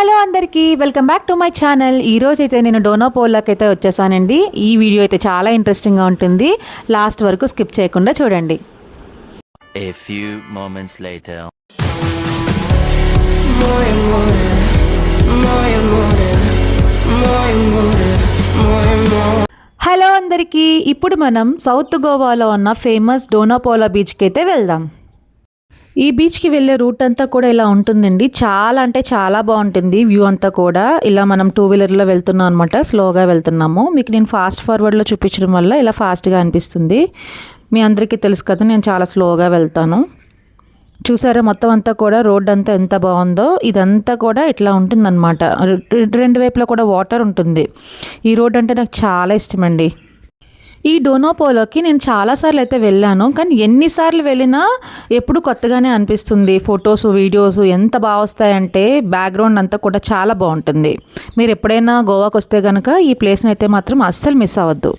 Hello అందరికీ welcome back to my channel. ఈరోజు అయితే నేను డోనాపోలాకి అయితే వచ్చేసానండి. ఈ వీడియో అయితే చాలా ఇంట్రెస్టింగ్గా ఉంటుంది. లాస్ట్ వరకు స్కిప్ చేయకుండా చూడండి. A few moments later. Hello అందరికీ, ఇప్పుడు మనం సౌత్ గోవాలో ఉన్న ఫేమస్ డోనాపోలా బీచ్కి అయితే వెళ్దాం. ఈ బీచ్కి వెళ్ళే రూట్ అంతా కూడా ఇలా ఉంటుందండి. చాలా అంటే చాలా బాగుంటుంది వ్యూ అంతా కూడా. ఇలా మనం 2-వీలర్లో వెళ్తున్నాం అనమాట, స్లోగా వెళ్తున్నాము. మీకు నేను ఫాస్ట్ ఫార్వర్డ్లో చూపించడం వల్ల ఇలా ఫాస్ట్గా అనిపిస్తుంది. మీ అందరికీ తెలుసు కదా, నేను చాలా స్లోగా వెళ్తాను. చూసారా మొత్తం అంతా కూడా రోడ్ అంతా ఎంత బాగుందో. ఇదంతా కూడా ఇట్లా ఉంటుందన్నమాట. రెండు వైపులా కూడా వాటర్ ఉంటుంది. ఈ రోడ్ అంటే నాకు చాలా ఇష్టం అండి. ఈ డోనాపోలాకి నేను చాలాసార్లు అయితే వెళ్ళాను, కానీ ఎన్నిసార్లు వెళ్ళినా ఎప్పుడు కొత్తగానే అనిపిస్తుంది. ఫొటోస్ వీడియోస్ ఎంత బాగా వస్తాయంటే బ్యాక్గ్రౌండ్ అంతా కూడా చాలా బాగుంటుంది. మీరు ఎప్పుడైనా గోవాకి వస్తే కనుక ఈ ప్లేస్ని అయితే మాత్రం అస్సలు మిస్ అవ్వద్దు.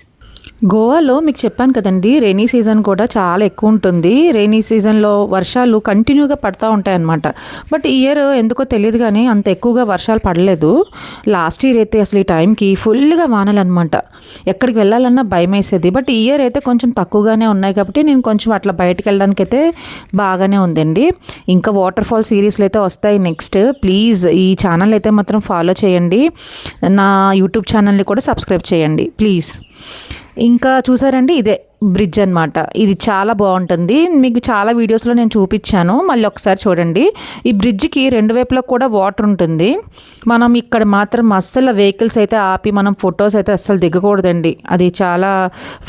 గోవాలో మీకు చెప్పాను కదండి, రెయినీ సీజన్ కూడా చాలా ఎక్కువ ఉంటుంది. రెయినీ సీజన్లో వర్షాలు కంటిన్యూగా పడుతూ ఉంటాయి అన్నమాట. బట్ ఈ ఇయర్ ఎందుకో తెలియదు కానీ అంత ఎక్కువగా వర్షాలు పడలేదు. లాస్ట్ ఇయర్ అయితే అసలు ఈ టైంకి ఫుల్గా వానలు అనమాట. ఎక్కడికి వెళ్ళాలన్నా భయం వేసేది. బట్ ఈ ఇయర్ అయితే కొంచెం తక్కువగానే ఉన్నాయి కాబట్టి నేను కొంచెం అట్లా బయటకు వెళ్ళడానికి అయితే బాగానే ఉందండి. ఇంకా వాటర్ ఫాల్ సిరీస్లు అయితే వస్తాయి నెక్స్ట్. ప్లీజ్ ఈ ఛానల్ అయితే మాత్రం ఫాలో చేయండి. నా యూట్యూబ్ ఛానల్ని కూడా సబ్స్క్రైబ్ చేయండి ప్లీజ్. ఇంకా చూసారండి, ఇదే బ్రిడ్జ్ అనమాట. ఇది చాలా బాగుంటుంది. మీకు చాలా వీడియోస్లో నేను చూపించాను, మళ్ళీ ఒకసారి చూడండి. ఈ బ్రిడ్జ్కి రెండు వైపులా కూడా వాటర్ ఉంటుంది. మనం ఇక్కడ మాత్రం అస్సలు వెహికల్స్ అయితే ఆపి మనం ఫొటోస్ అయితే అస్సలు దిగకూడదండి. అది చాలా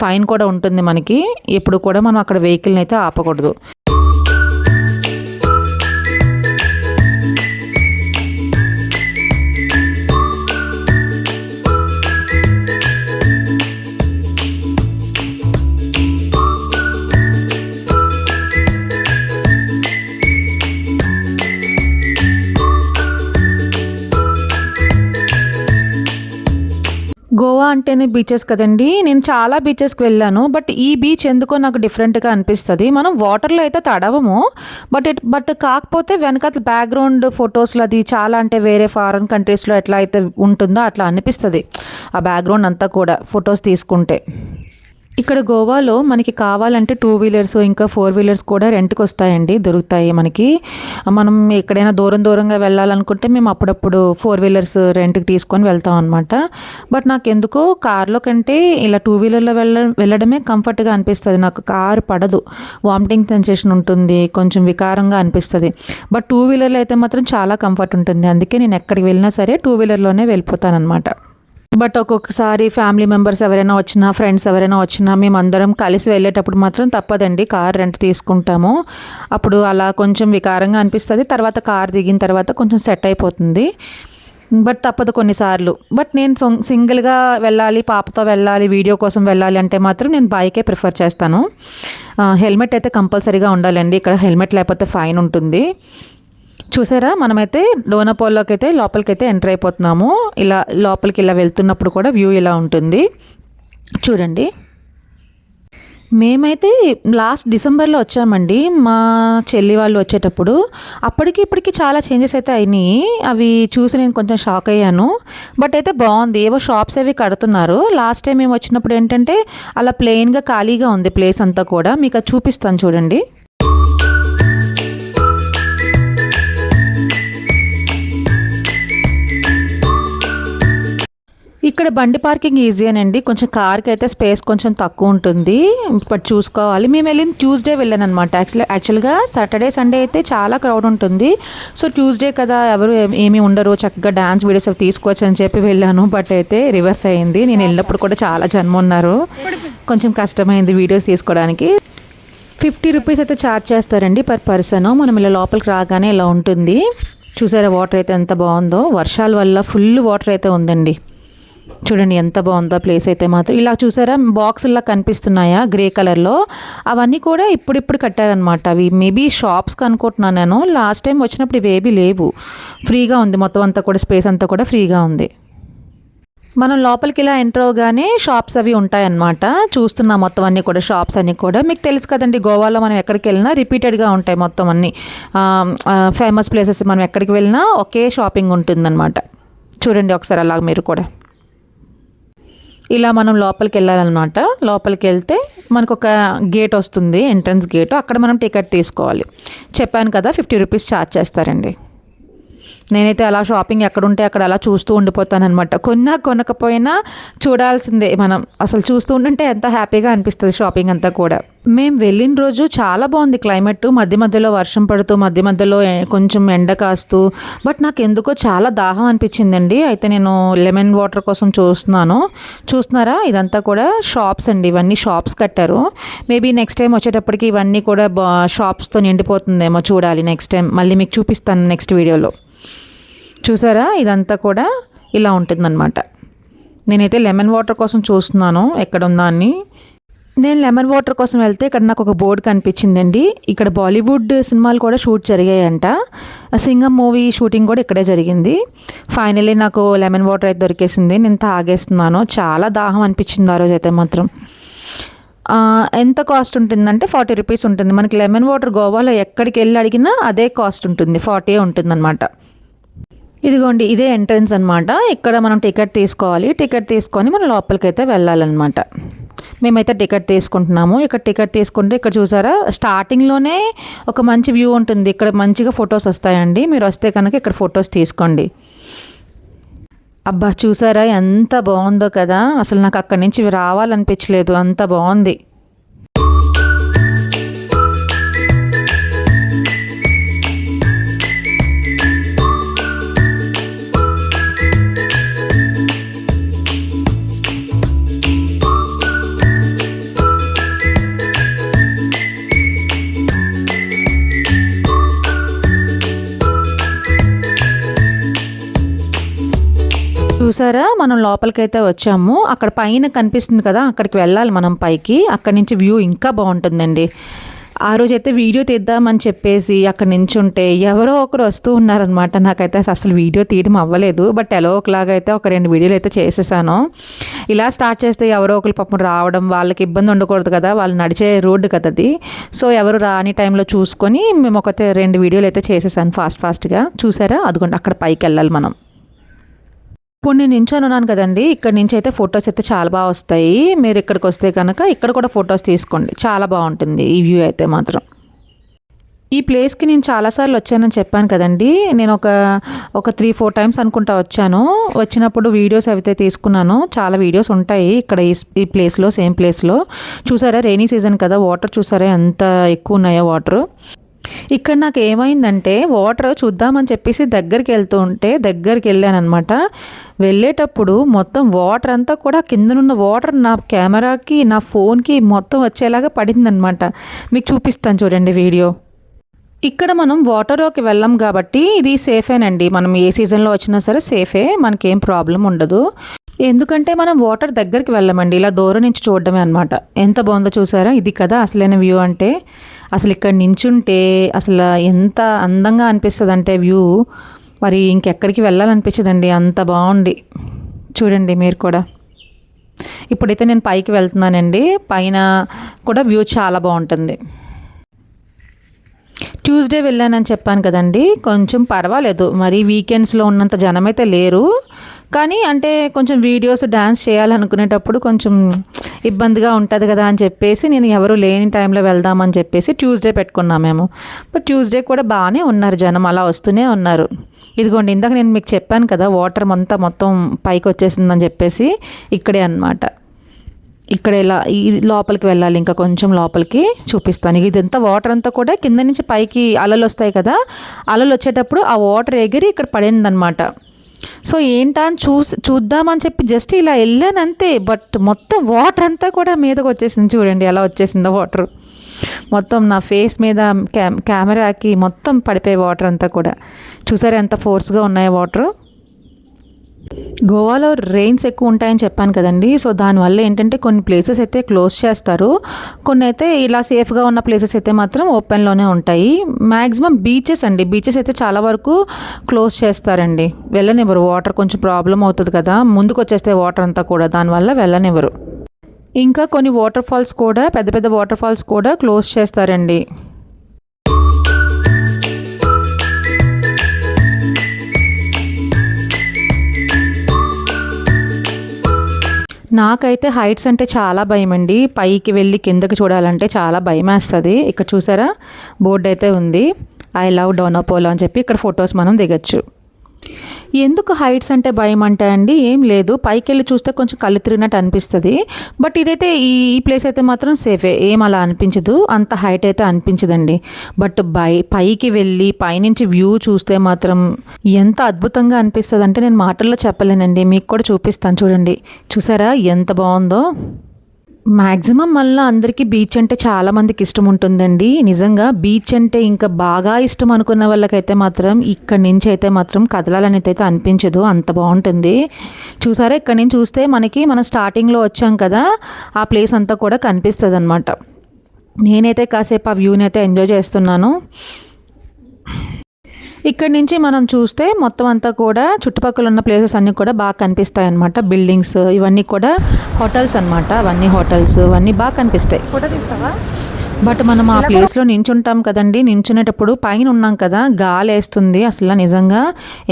ఫైన్ కూడా ఉంటుంది మనకి. ఎప్పుడు కూడా మనం అక్కడ వెహికల్ని అయితే ఆపకూడదు. గోవా అంటేనే బీచెస్ కదండి. నేను చాలా బీచెస్కి వెళ్ళాను, బట్ ఈ బీచ్ ఎందుకో నాకు డిఫరెంట్గా అనిపిస్తుంది. మనం వాటర్లో అయితే తడవము, బట్ కాకపోతే వెనకాల బ్యాక్గ్రౌండ్ ఫొటోస్లో అది చాలా అంటే వేరే ఫారెన్ కంట్రీస్లో ఎట్లా అయితే ఉంటుందో అట్లా అనిపిస్తుంది ఆ బ్యాక్గ్రౌండ్ అంతా కూడా ఫొటోస్ తీసుకుంటే. ఇక్కడ గోవాలో మనకి కావాలంటే 2-వీలర్స్ ఇంకా 4-వీలర్స్ కూడా రెంట్కి వస్తాయండి, దొరుకుతాయి మనకి. మనం ఎక్కడైనా దూరంగా వెళ్ళాలనుకుంటే మేము అప్పుడప్పుడు 4-వీలర్స్ రెంట్కి తీసుకొని వెళ్తాం అనమాట. బట్ నాకు ఎందుకో కార్లో కంటే ఇలా 2-వీలర్లో వెళ్ళడమే కంఫర్ట్గా అనిపిస్తుంది. నాకు కారు పడదు, వామిటింగ్ సెన్సేషన్ ఉంటుంది, కొంచెం వికారంగా అనిపిస్తుంది. బట్ 2-వీలర్లో అయితే మాత్రం చాలా కంఫర్ట్ ఉంటుంది. అందుకే నేను ఎక్కడికి వెళ్ళినా సరే 2-వీలర్లోనే వెళ్ళిపోతాను అనమాట. బట్ ఒక్కొక్కసారి ఫ్యామిలీ మెంబర్స్ ఎవరైనా వచ్చినా, ఫ్రెండ్స్ ఎవరైనా వచ్చినా, మేము అందరం కలిసి వెళ్ళేటప్పుడు మాత్రం తప్పదండి కార్ రెంట్ తీసుకుంటాము. అప్పుడు అలా కొంచెం వికారంగా అనిపిస్తుంది. తర్వాత కార్ దిగిన తర్వాత కొంచెం సెట్ అయిపోతుంది. బట్ తప్పదు కొన్నిసార్లు. బట్ నేను సింగిల్గా వెళ్ళాలి, పాపతో వెళ్ళాలి, వీడియో కోసం వెళ్ళాలి అంటే మాత్రం నేను బైకే ప్రిఫర్ చేస్తాను. హెల్మెట్ అయితే కంపల్సరీగా ఉండాలండి. ఇక్కడ హెల్మెట్ లేకపోతే ఫైన్ ఉంటుంది. చూసారా, మనమైతే డోనాపోలాకి అయితే లోపలికైతే ఎంటర్ అయిపోతున్నాము. ఇలా లోపలికి ఇలా వెళ్తున్నప్పుడు కూడా వ్యూ ఇలా ఉంటుంది చూడండి. మేమైతే లాస్ట్ డిసెంబర్లో వచ్చామండి మా చెల్లి వాళ్ళు వచ్చేటప్పుడు. అప్పటికి ఇప్పటికి చాలా చేంజెస్ అయితే అయినాయి. అవి చూసి నేను కొంచెం షాక్ అయ్యాను. బట్ అయితే బాగుంది. ఏవో షాప్స్ అవి కడుతున్నారు. లాస్ట్ టైం మేము వచ్చినప్పుడు ఏంటంటే అలా ప్లెయిన్గా ఖాళీగా ఉంది ప్లేస్ అంతా కూడా. మీకు అది చూపిస్తాను చూడండి. ఇక్కడ బండి పార్కింగ్ ఈజీయేనండి. కొంచెం కార్కి అయితే స్పేస్ కొంచెం తక్కువ ఉంటుంది, బట్ చూసుకోవాలి. మేము వెళ్ళిన ట్యూస్డే వెళ్ళాను అనమాట. యాక్చువల్గా సాటర్డే సండే అయితే చాలా క్రౌడ్ ఉంటుంది. సో ట్యూస్డే కదా, ఎవరు ఏమీ ఉండరు, చక్కగా డ్యాన్స్ వీడియోస్ అవి తీసుకోవచ్చు అని చెప్పి వెళ్ళాను. బట్ అయితే రివర్స్ అయ్యింది. నేను వెళ్ళినప్పుడు కూడా చాలా జనం ఉన్నారు, కొంచెం కష్టమైంది వీడియోస్ తీసుకోవడానికి. 50 రూపీస్ అయితే ఛార్జ్ చేస్తారండి పర్ పర్సన్. మనం ఇలా లోపలికి రాగానే ఇలా ఉంటుంది. చూసారా వాటర్ అయితే ఎంత బాగుందో. వర్షాల వల్ల ఫుల్ వాటర్ అయితే ఉందండి. చూడండి ఎంత బాగుందో ప్లేస్ అయితే మాత్రం. ఇలా చూసారా బాక్సుల్లా కనిపిస్తున్నాయా గ్రే కలర్లో, అవన్నీ కూడా ఇప్పుడు కట్టారనమాట. అవి మేబీ షాప్స్కి అనుకుంటున్నాను నేను. లాస్ట్ టైం వచ్చినప్పుడు ఇవేబీ లేవు, ఫ్రీగా ఉంది మొత్తం అంతా కూడా, స్పేస్ అంతా కూడా ఫ్రీగా ఉంది. మనం లోపలికి ఇలా ఎంటర్ అవగానే షాప్స్ అవి ఉంటాయన్నమాట. చూస్తున్నాం మొత్తం అన్నీ కూడా, షాప్స్ అన్నీ కూడా. మీకు తెలుసు కదండి, గోవాలో మనం ఎక్కడికి వెళ్ళినా రిపీటెడ్గా ఉంటాయి మొత్తం అన్నీ. ఫేమస్ ప్లేసెస్ మనం ఎక్కడికి వెళ్ళినా ఒకే షాపింగ్ ఉంటుందన్నమాట. చూడండి ఒకసారి అలాగ మీరు కూడా. ఇలా మనం లోపలికి వెళ్ళాలన్నమాట. లోపలికి వెళ్తే మనకు ఒక గేట్ వస్తుంది, ఎంట్రన్స్ గేట్. అక్కడ మనం టికెట్ తీసుకోవాలి. చెప్పాను కదా 50 రూపీస్ ఛార్జ్ చేస్తారండి. నేనైతే అలా షాపింగ్ ఎక్కడుంటే అక్కడ అలా చూస్తూ ఉండిపోతానమాట. కొనకపోయినా చూడాల్సిందే మనం. అసలు చూస్తూ ఉంటుంటే ఎంత హ్యాపీగా అనిపిస్తుంది షాపింగ్ అంతా కూడా. మేము వెళ్ళిన రోజు చాలా బాగుంది క్లైమేట్. మధ్య మధ్యలో వర్షం పడుతూ, మధ్య మధ్యలో కొంచెం ఎండ కాస్తూ. బట్ నాకు ఎందుకో చాలా దాహం అనిపించిందండి. అయితే నేను లెమన్ వాటర్ కోసం చూస్తున్నారా, ఇదంతా కూడా షాప్స్ అండి. ఇవన్నీ షాప్స్ కట్టారు. మేబీ నెక్స్ట్ టైం వచ్చేటప్పటికి ఇవన్నీ కూడా షాప్స్తో నిండిపోతుందేమో. చూడాలి నెక్స్ట్ టైం, మళ్ళీ మీకు చూపిస్తాను నెక్స్ట్ వీడియోలో. చూసారా, ఇదంతా కూడా ఇలా ఉంటుందన్నమాట. నేనైతే లెమన్ వాటర్ కోసం చూస్తున్నాను ఎక్కడ ఉందా అని. నేను లెమన్ వాటర్ కోసం వెళ్తే ఇక్కడ నాకు ఒక బోర్డు కనిపించిందండి. ఇక్కడ బాలీవుడ్ సినిమాలు కూడా షూట్ జరిగాయంట. సింగం మూవీ షూటింగ్ కూడా ఇక్కడే జరిగింది. ఫైనల్లీ నాకు లెమన్ వాటర్ అయితే దొరికేసింది. నేను తాగేస్తున్నాను. చాలా దాహం అనిపించింది ఆ రోజు అయితే మాత్రం. ఎంత కాస్ట్ ఉంటుందంటే 40 రూపీస్ ఉంటుంది. మనకి లెమన్ వాటర్ గోవాలో ఎక్కడికి వెళ్ళి అడిగినా అదే కాస్ట్ ఉంటుంది, 40 ఉంటుందన్నమాట. ఇదిగోండి, ఇదే ఎంట్రన్స్ అనమాట. ఇక్కడ మనం టికెట్ తీసుకోవాలి. టికెట్ తీసుకొని మనం లోపలికి అయితే వెళ్ళాలన్నమాట. మేమైతే టికెట్ తీసుకుంటున్నాము. ఇక్కడ టికెట్ తీసుకుంటే ఇక్కడ చూసారా, స్టార్టింగ్లోనే ఒక మంచి వ్యూ ఉంటుంది. ఇక్కడ మంచిగా ఫొటోస్ వస్తాయండి. మీరు వస్తే కనుక ఇక్కడ ఫొటోస్ తీసుకోండి. అబ్బా చూసారా ఎంత బాగుందో కదా. అసలు నాకు అక్కడి నుంచి రావాలనిపించలేదు, అంత బాగుంది. చూసారా, మనం లోపలికైతే వచ్చాము. అక్కడ పైన కనిపిస్తుంది కదా, అక్కడికి వెళ్ళాలి మనం పైకి. అక్కడి నుంచి వ్యూ ఇంకా బాగుంటుందండి. ఆ రోజైతే వీడియో తీద్దామని చెప్పేసి అక్కడ నించుంటే ఎవరో ఒకరు వస్తూ ఉన్నారనమాట. నాకైతే అసలు వీడియో తీయడం అవ్వలేదు. బట్ ఎలా ఒకలాగా అయితే ఒక 2 వీడియోలు అయితే చేసేసాను. ఇలా స్టార్ట్ చేస్తే ఎవరో ఒకరు పాపం రావడం, వాళ్ళకి ఇబ్బంది ఉండకూడదు కదా, వాళ్ళు నడిచే రోడ్డు కదా అది. సో ఎవరు రాని టైంలో చూసుకొని మేము ఒక 2 వీడియోలు అయితే చేసేసాను ఫాస్ట్గా. చూసారా, అదిగోండి అక్కడ పైకి వెళ్ళాలి మనం. ఇప్పుడు నేను నించొని ఉన్నాను కదండి, ఇక్కడ నుంచి అయితే ఫొటోస్ అయితే చాలా బాగా వస్తాయి. మీరు ఇక్కడికి వస్తే కనుక ఇక్కడ కూడా ఫొటోస్ తీసుకోండి, చాలా బాగుంటుంది ఈ వ్యూ అయితే మాత్రం. ఈ ప్లేస్కి నేను చాలాసార్లు వచ్చానని చెప్పాను కదండి. నేను ఒక 3-4 టైమ్స్ అనుకుంటా వచ్చాను. వచ్చినప్పుడు వీడియోస్ అయితే తీసుకున్నాను. చాలా వీడియోస్ ఉంటాయి ఇక్కడ ఈ ప్లేస్లో, సేమ్ ప్లేస్లో. చూసారా, రెయినీ సీజన్ కదా, వాటర్ చూసారా ఎంత ఎక్కువ ఉన్నాయో వాటర్. ఇక్కడ నాకు ఏమైందంటే వాటర్ చూద్దామని చెప్పేసి దగ్గరికి వెళ్ళాను అనమాట. వెళ్ళేటప్పుడు మొత్తం వాటర్ అంతా కూడా కిందనున్న వాటర్ నా కెమెరాకి, నా ఫోన్కి మొత్తం వచ్చేలాగా పడిందనమాట. మీకు చూపిస్తాను చూడండి వీడియో. ఇక్కడ మనం వాటర్లోకి వెళ్ళాం కాబట్టి ఇది సేఫేనండి. మనం ఏ సీజన్లో వచ్చినా సరే సేఫే, మనకేం ప్రాబ్లం ఉండదు. ఎందుకంటే మనం వాటర్ దగ్గరికి వెళ్ళమండి, ఇలా దూరం నుంచి చూడడమే అనమాట. ఎంత బాగుందో చూసారా, ఇది కదా అసలైన వ్యూ అంటే. అసలు ఇక్కడ నించుంటే అసలు ఎంత అందంగా అనిపిస్తుంది అంటే వ్యూ, మరి ఇంకెక్కడికి వెళ్ళాలనిపించదండి, అంత బాగుంది. చూడండి మీరు కూడా. ఇప్పుడైతే నేను పైకి వెళ్తున్నానండి. పైన కూడా వ్యూ చాలా బాగుంటుంది. ట్యూస్డే వెళ్ళానని చెప్పాను కదండి, కొంచెం పర్వాలేదు. మరి వీకెండ్స్లో ఉన్నంత జనం అయితే లేరు. కానీ అంటే కొంచెం వీడియోస్, డ్యాన్స్ చేయాలనుకునేటప్పుడు కొంచెం ఇబ్బందిగా ఉంటుంది కదా అని చెప్పేసి నేను ఎవరు లేని టైంలో వెళ్దామని చెప్పేసి ట్యూస్డే పెట్టుకున్నాం మేము. బట్ ట్యూస్డే కూడా బాగానే ఉన్నారు జనం, అలా వస్తూనే ఉన్నారు. ఇదిగోండి, ఇందాక నేను మీకు చెప్పాను కదా వాటర్ అంతా మొత్తం పైకి వచ్చేసిందని చెప్పేసి, ఇక్కడే అన్నమాట. ఇక్కడ ఇలా ఈ లోపలికి వెళ్ళాలి, ఇంకా కొంచెం లోపలికి చూపిస్తాను. ఇదంతా వాటర్ అంతా కూడా కింద నుంచి పైకి అలలు వస్తాయి కదా, అలలు వచ్చేటప్పుడు ఆ వాటర్ ఎగిరి ఇక్కడ పడిందనమాట. సో ఏంటా అని చూద్దామని చెప్పి జస్ట్ ఇలా వెళ్ళాను అంతే. బట్ మొత్తం వాటర్ అంతా కూడా మీదకి వచ్చేసింది. చూడండి ఎలా వచ్చేసిందో వాటర్ మొత్తం నా ఫేస్ మీద, కెమెరాకి మొత్తం పడిపోయే వాటర్ అంతా కూడా. చూసారా ఎంత ఫోర్స్గా ఉన్నాయో వాటర్. గోవాలో రెయిన్స్ ఎక్కువ ఉంటాయని చెప్పాను కదండి. సో దానివల్ల ఏంటంటే కొన్ని ప్లేసెస్ అయితే క్లోజ్ చేస్తారు, కొన్ని అయితే ఇలా సేఫ్గా ఉన్న ప్లేసెస్ అయితే మాత్రం ఓపెన్లోనే ఉంటాయి. మ్యాక్సిమం బీచెస్ అండి, బీచెస్ అయితే చాలా వరకు క్లోజ్ చేస్తారండి, వెళ్ళనివ్వరు. వాటర్ కొంచెం ప్రాబ్లం అవుతుంది కదా, ముందుకు వచ్చేస్తే వాటర్ అంతా కూడా, దానివల్ల వెళ్ళనివ్వరు. ఇంకా కొన్ని వాటర్ ఫాల్స్ కూడా, పెద్ద పెద్ద వాటర్ ఫాల్స్ కూడా క్లోజ్ చేస్తారండి. నాకైతే హైట్స్ అంటే చాలా భయం అండి. పైకి వెళ్ళి కిందకి చూడాలంటే చాలా భయం వేస్తుంది. ఇక్కడ చూసారా బోర్డు అయితే ఉంది, ఐ లవ్ డోనాపోలా అని చెప్పి. ఇక్కడ ఫొటోస్ మనం దిగచ్చు. ఎందుకు హైట్స్ అంటే భయం అంటే అండి, ఏం లేదు, పైకి వెళ్ళి చూస్తే కొంచెం కళ్ళు తిరిగినట్టు అనిపిస్తుంది. బట్ ఇదైతే ఈ ప్లేస్ అయితే మాత్రం సేఫే, ఏం అలా అనిపించదు, అంత హైట్ అయితే అనిపించదండి. బట్ పైకి వెళ్ళి పైనుంచి వ్యూ చూస్తే మాత్రం ఎంత అద్భుతంగా అనిపిస్తుంది అంటే నేను మాటల్లో చెప్పలేనండి. మీకు కూడా చూపిస్తాను చూడండి. చూసారా ఎంత బాగుందో. మ్యాక్సిమం మళ్ళీ అందరికీ బీచ్ అంటే చాలామందికి ఇష్టం ఉంటుందండి. నిజంగా బీచ్ అంటే ఇంకా బాగా ఇష్టం అనుకున్న వాళ్ళకైతే మాత్రం ఇక్కడి నుంచి అయితే మాత్రం కదలాలని అయితే అనిపించదు, అంత బాగుంటుంది. చూసారా ఇక్కడి నుంచి చూస్తే మనం స్టార్టింగ్లో వచ్చాం కదా, ఆ ప్లేస్ అంతా కూడా కనిపిస్తుంది అనమాట. నేనైతే కాసేపు ఆ వ్యూని అయితే ఎంజాయ్ చేస్తున్నాను. ఇక్కడ నుంచి మనం చూస్తే మొత్తం అంతా కూడా చుట్టుపక్కల ఉన్న ప్లేసెస్ అన్నీ కూడా బాగా కనిపిస్తాయి అన్నమాట. బిల్డింగ్స్ ఇవన్నీ కూడా హోటల్స్ అన్నమాట, అవన్నీ హోటల్స్ ఇవన్నీ బాగా కనిపిస్తాయి. ఫోటో తీస్తావా? బట్ మనం ఆ ప్లేస్లో నించుంటాం కదండి, నించునేటప్పుడు పైన ఉన్నాం కదా, గాలి వేస్తుంది. అసలు నిజంగా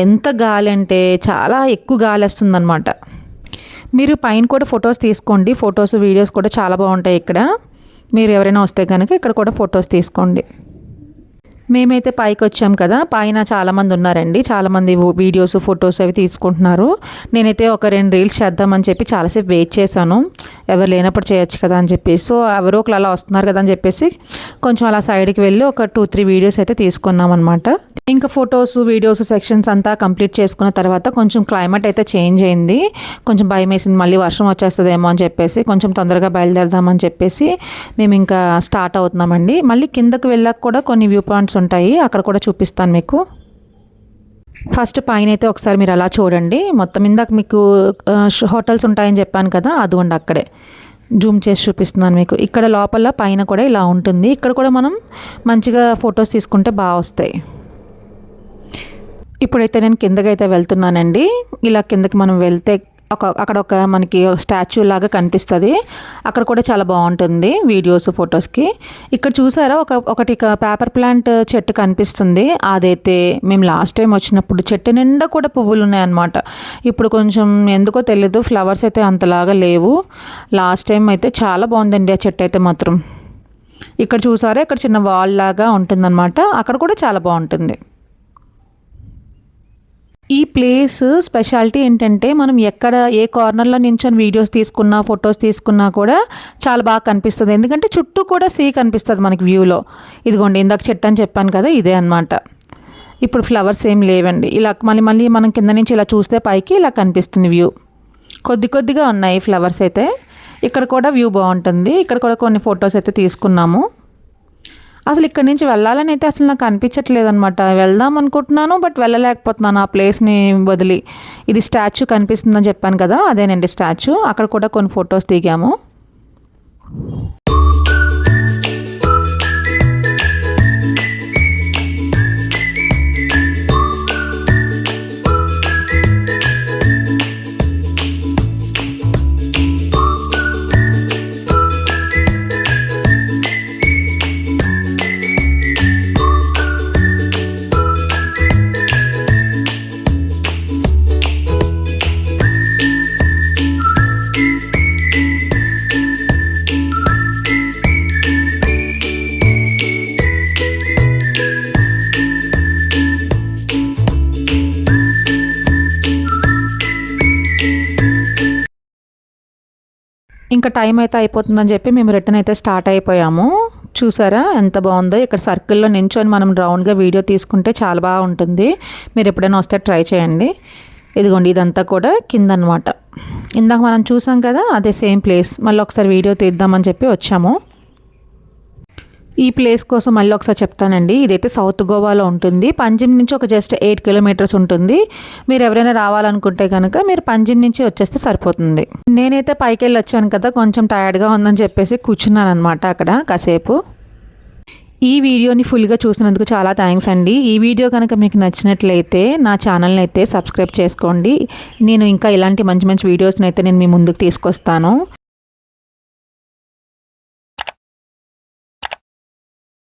ఎంత గాలి అంటే చాలా ఎక్కువ గాలి వేస్తుంది అనమాట. మీరు పైన కూడా ఫొటోస్ తీసుకోండి, ఫొటోస్ వీడియోస్ కూడా చాలా బాగుంటాయి ఇక్కడ. మీరు ఎవరైనా వస్తే కనుక ఇక్కడ కూడా ఫొటోస్ తీసుకోండి. మేమైతే పైకి వచ్చాం కదా, పైన చాలామంది ఉన్నారండి, చాలామంది వీడియోస్ ఫొటోస్ అవి తీసుకుంటున్నారు. నేనైతే ఒక 2 రీల్స్ చేద్దామని చెప్పి చాలాసేపు వెయిట్ చేశాను, ఎవరు లేనప్పుడు చేయొచ్చు కదా అని చెప్పేసి. సో ఎవరో ఒకరు అలా వస్తున్నారు కదా అని చెప్పేసి కొంచెం అలా సైడ్కి వెళ్ళి ఒక 2-3 వీడియోస్ అయితే తీసుకున్నాం అనమాట. ఇంకా ఫొటోస్ వీడియోస్ సెక్షన్స్ అంతా కంప్లీట్ చేసుకున్న తర్వాత కొంచెం క్లైమేట్ అయితే చేంజ్ అయింది, కొంచెం భయం వేసింది, మళ్ళీ వర్షం వచ్చేస్తుందేమో అని చెప్పేసి కొంచెం తొందరగా బయలుదేరదామని చెప్పేసి మేము ఇంకా స్టార్ట్ అవుతున్నామండి. మళ్ళీ కిందకు వెళ్ళాక కూడా కొన్ని వ్యూ పాయింట్స్ ఉంటాయి, అక్కడ కూడా చూపిస్తాను మీకు. ఫస్ట్ పైన అయితే ఒకసారి మీరు అలా చూడండి, మొత్తం ఇందాక మీకు హోటల్స్ ఉంటాయని చెప్పాను కదా, అదిగోండి అక్కడే జూమ్ చేసి చూపిస్తున్నాను మీకు. ఇక్కడ లోపల పైన కూడా ఇలా ఉంటుంది, ఇక్కడ కూడా మనం మంచిగా ఫొటోస్ తీసుకుంటే బాగా వస్తాయి. ఇప్పుడైతే నేను కిందకైతే వెళ్తున్నానండి. ఇలా కిందకి మనం వెళ్తే అక్కడ ఒక మనకి స్టాచ్యూ లాగా కనిపిస్తుంది, అక్కడ కూడా చాలా బాగుంటుంది వీడియోస్ ఫొటోస్కి. ఇక్కడ చూసారా ఒకటి పేపర్ ప్లాంట్ చెట్టు కనిపిస్తుంది, అదైతే మేము లాస్ట్ టైం వచ్చినప్పుడు చెట్టు నిండా కూడా పువ్వులు ఉన్నాయన్నమాట. ఇప్పుడు కొంచెం ఎందుకో తెలీదు, ఫ్లవర్స్ అయితే అంతలాగా లేవు. లాస్ట్ టైం అయితే చాలా బాగుందండి ఆ చెట్టు అయితే మాత్రం. ఇక్కడ చూసారా ఇక్కడ చిన్న వాల్ లాగా ఉంటుందన్నమాట, అక్కడ కూడా చాలా బాగుంటుంది. ఈ ప్లేస్ స్పెషాలిటీ ఏంటంటే మనం ఎక్కడ ఏ కార్నర్లో నించొని వీడియోస్ తీసుకున్నా ఫొటోస్ తీసుకున్నా కూడా చాలా బాగా కనిపిస్తుంది, ఎందుకంటే చుట్టూ కూడా సీ కనిపిస్తుంది మనకి వ్యూలో. ఇదిగోండి ఇందాక చెట్టు అని చెప్పాను కదా, ఇదే అన్నమాట. ఇప్పుడు ఫ్లవర్స్ ఏం లేవండి, ఇలా మళ్ళీ మనం కింద నుంచి ఇలా చూస్తే పైకి ఇలా కనిపిస్తుంది వ్యూ. కొద్దిగా ఉన్నాయి ఫ్లవర్స్ అయితే. ఇక్కడ కూడా వ్యూ బాగుంటుంది, ఇక్కడ కూడా కొన్ని ఫొటోస్ అయితే తీసుకున్నాము. అసలు ఇక్కడ నుంచి వెళ్ళాలని అయితే అసలు నాకు అనిపించట్లేదు అనమాట. వెళ్దాం అనుకుంటున్నాను బట్ వెళ్ళలేకపోతున్నాను ఆ ప్లేస్ని వదిలి. ఇది స్టాచ్యూ కనిపిస్తుందని చెప్పాను కదా, అదేనండి స్టాచ్యూ. అక్కడ కూడా కొన్ని ఫొటోస్ దిగాము. ఇంకా టైం అయితే అయిపోతుందని చెప్పి మేము రిటర్న్ అయితే స్టార్ట్ అయిపోయాము. చూసారా ఎంత బాగుందో, ఇక్కడ సర్కిల్లో నించొని మనం రౌండ్గా వీడియో తీసుకుంటే చాలా బాగుంటుంది. మీరు ఎప్పుడైనా వస్తే ట్రై చేయండి. ఇదిగోండి ఇదంతా కూడా కింద అనమాట. ఇందాక మనం చూసాం కదా, అదే సేమ్ ప్లేస్. మళ్ళీ ఒకసారి వీడియో తీద్దామని చెప్పి వచ్చాము. ఈ ప్లేస్ కోసం మళ్ళీ ఒకసారి చెప్తానండి. ఇదైతే సౌత్ గోవాలో ఉంటుంది. పంజిమ్ నుంచి ఒక జస్ట్ 8 కిలోమీటర్స్ ఉంటుంది. మీరు ఎవరైనా రావాలనుకుంటే కనుక మీరు పంజిమ్ నుంచి వచ్చేస్తే సరిపోతుంది. నేనైతే పైకి వెళ్ళి వచ్చాను కదా, కొంచెం టైర్డ్గా ఉందని చెప్పేసి కూర్చున్నాను అనమాట అక్కడ కాసేపు. ఈ వీడియోని ఫుల్గా చూసినందుకు చాలా థ్యాంక్స్ అండి. ఈ వీడియో కనుక మీకు నచ్చినట్లయితే నా ఛానల్ని అయితే సబ్స్క్రైబ్ చేసుకోండి. నేను ఇంకా ఇలాంటి మంచి మంచి వీడియోస్ని అయితే నేను మీ ముందుకు తీసుకొస్తాను.